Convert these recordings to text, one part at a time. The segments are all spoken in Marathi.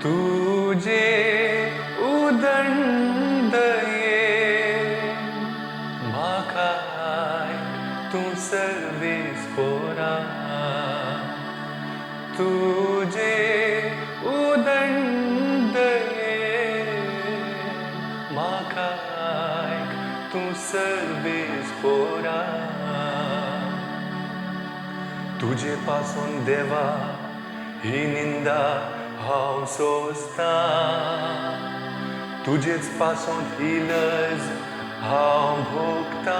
तुझे उदंडये म्हाकाय तूं सर्वेस पोरा तुझे उदंडये म्हाकाय तूं सर्वेस पोरा तुझे पासून देवा ही निंदा हांव सोंसता तुझेच पासून ही लज हांव भोगता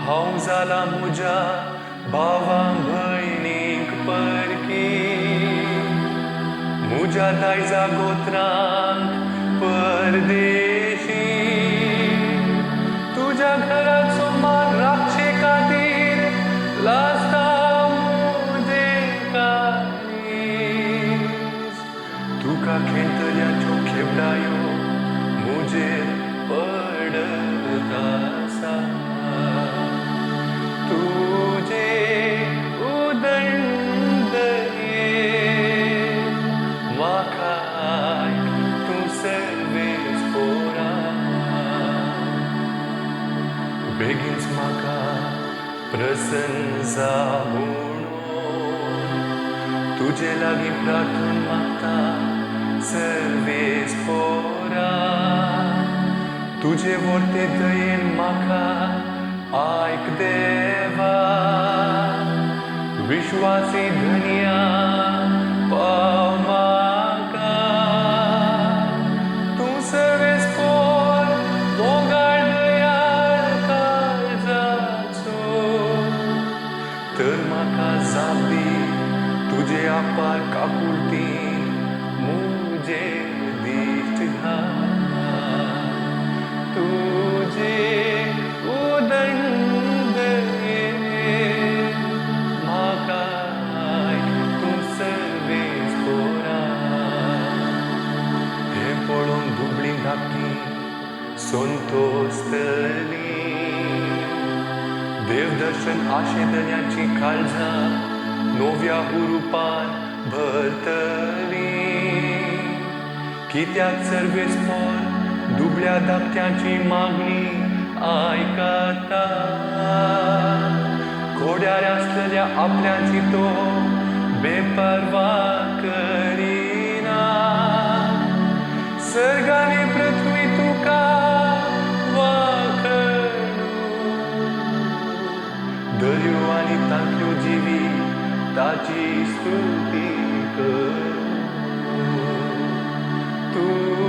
हांव जाला म्हज्या भावां भयणीक परकी म्हज्या दायजा गोत्रांक परदेशी तुझ्या घराचो मान राखचे खातीर लाजता तुका खेळटल्याच्यो खेबडायो म्हजेर पडत आसा तुझे उदंडये म्हाकाय तूं सर्वेस पोरा बेगीनच म्हाका प्रसन्न जा तुझे लागीं प्रार्थना मागता सर्वेस पोरा तुझे वर्ते दयेन म्हाका आयक देवा विश्वासी धन्या पाव म्हाका तूं सर्वेस पोर मोगाळ दयाळ काळजाचो तर म्हाका जाप दी तुझे आपार काकुळती मुझे दिश्ट घाल तुझे उदंडये म्हाकाय तूं सर्वेस पोरा हें पळोवन दुबळीं धाकटीं संतोस्तलीं देवदर्शन आशेतल्याची काळजां नव्या हुरूपान भरतली कित्याक सर्वेस पोर दुबळ्या धाकट्यांची मागणी आयकता घोड्यार आसलेल्या आपल्याची तो बेपरवा करिना सर्गाने पृथ्वी तुका वाखणू दर्यो आनी तांत्यो जिवी ताची स्तुती करू तू